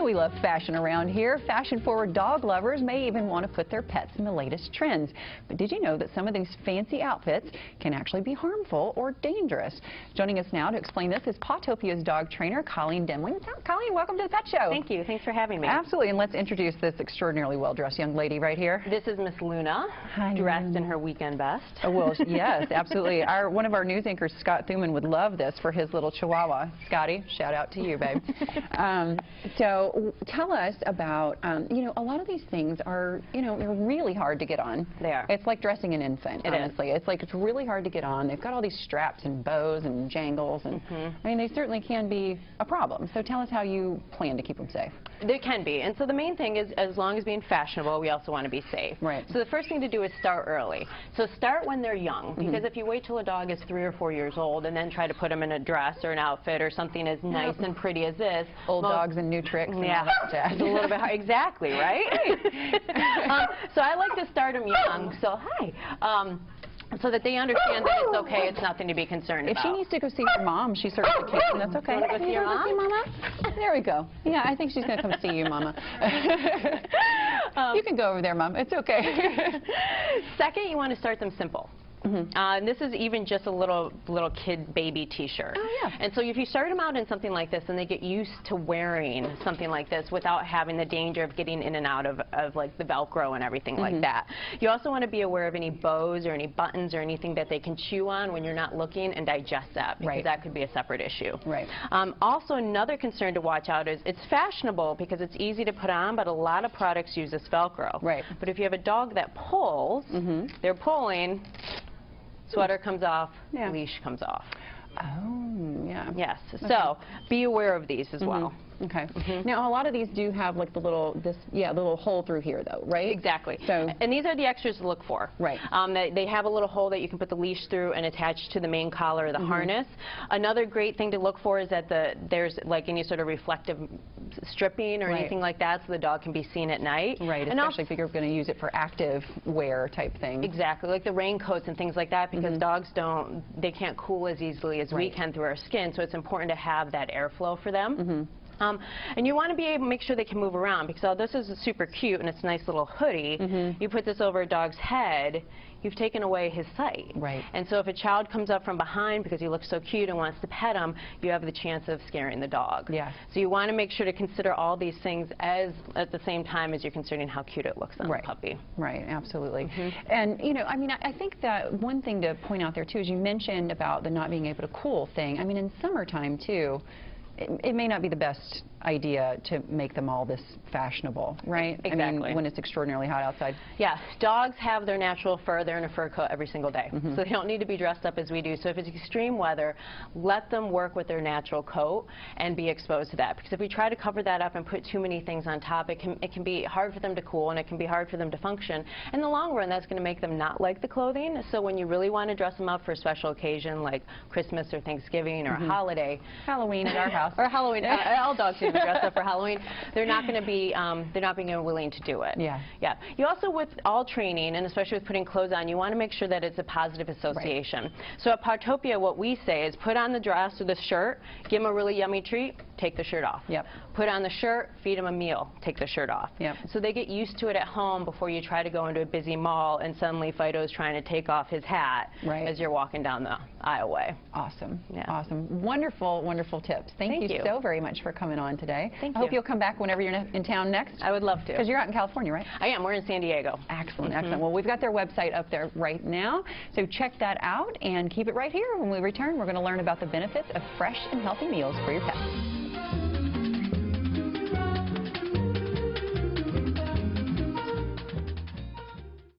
we love fashion around here. Fashion-forward dog lovers may even want to put their pets in the latest trends. But did you know that some of these fancy outfits can actually be harmful or dangerous? Joining us now to explain this is Pawtopia's dog trainer, Colleen Demling. Colleen, welcome to the Pet Show. Thank you. Thanks for having me. Absolutely. And let's introduce this extraordinarily well-dressed young lady right here. This is Miss Luna, dressed in her weekend best. Oh, well, yes, absolutely. One of our news anchors, Scott Thuman, would love this for his little Chihuahua. Scotty, shout out to you, babe. So tell us about, you know, a lot of these things are, you know, they're really hard to get on. They are. It's like dressing an infant, honestly. It's like it's really hard to get on. They've got all these straps and bows and jangles, and I mean, they certainly can be a problem. So tell us how you plan to keep them safe. There can be. And so the main thing is, as long as being fashionable, we also want to be safe. Right. So the first thing to do is start early. So start when they're young, because if you wait till a dog is 3 or 4 years old and then try to put them in a dress or an outfit or something as nice and pretty as this. Old dogs and new tricks and all that jazz. It's a little bit hard. Exactly, right? So I like to start them young. So so that they understand that it's okay, it's nothing to be concerned about. If she needs to go see her mom, she certainly can, and that's okay. You want to go see your mom? Mama? There we go. Yeah, I think she's going to come see you, Mama. You can go over there, Mom. It's okay. Second, you want to start them simple. And this is even just a little kid baby t-shirt. Oh, yeah. And so if you start them out in something like this and they get used to wearing something like this without having the danger of getting in and out of like the Velcro and everything like that. You also want to be aware of any bows or any buttons or anything that they can chew on when you're not looking and digest that, because that could be a separate issue. Right. Also, another concern to watch out is it's fashionable because it's easy to put on, but a lot of products use this Velcro. Right. But if you have a dog that pulls, they're pulling, sweater comes off, leash comes off. Oh, yeah. Yes. So be aware of these as well. Okay. Now, a lot of these do have like the little, little hole through here, though, right? Exactly. So, and these are the extras to look for. Right. They have a little hole that you can put the leash through and attach to the main collar or the harness. Another great thing to look for is that there's like any sort of reflective stripping or anything like that, so the dog can be seen at night. Right. And especially if you're going to use it for active wear type thing. Exactly, like the raincoats and things like that, because dogs they can't cool as easily as we can through our skin, so it's important to have that airflow for them. And you want to be able to make sure they can move around, because although this is super cute and it's a nice little hoodie, you put this over a dog's head, you've taken away his sight. Right. And so if a child comes up from behind because he looks so cute and wants to pet him, you have the chance of scaring the dog. Yeah. So you want to make sure to consider all these things at the same time as you're considering how cute it looks on the puppy. Right, absolutely. And, you know, I mean, I think that one thing to point out there, too, is you mentioned about the not being able to cool thing. I mean, in summertime, too, it may not be the best idea to make them all this fashionable, right? Exactly. I mean, when it's extraordinarily hot outside. Yeah, dogs have their natural fur. They're in a fur coat every single day. So they don't need to be dressed up as we do. So if it's extreme weather, let them work with their natural coat and be exposed to that. Because if we try to cover that up and put too many things on top, it can be hard for them to cool, and it can be hard for them to function. In the long run, that's going to make them not like the clothing. So when you really want to dress them up for a special occasion like Christmas or Thanksgiving or a holiday. Halloween at our house. Or Halloween. All dogs need to dress up for Halloween. They're not going to be willing to do it. Yeah. Yeah. You also, with all training, and especially with putting clothes on, you want to make sure that it's a positive association. So at Pawtopia, what we say is put on the dress or the shirt, give them a really yummy treat, take the shirt off. Put on the shirt, feed them a meal, take the shirt off. So they get used to it at home before you try to go into a busy mall and suddenly Fido's trying to take off his hat as you're walking down the aisleway. Awesome. Awesome. Wonderful, wonderful tips. Thank you so very much for coming on today. I hope you'll come back whenever you're in town next. I would love to. Because you're out in California, right? I am. We're in San Diego. Excellent, excellent. Well, we've got their website up there right now, so check that out and keep it right here. When we return, we're going to learn about the benefits of fresh and healthy meals for your pets.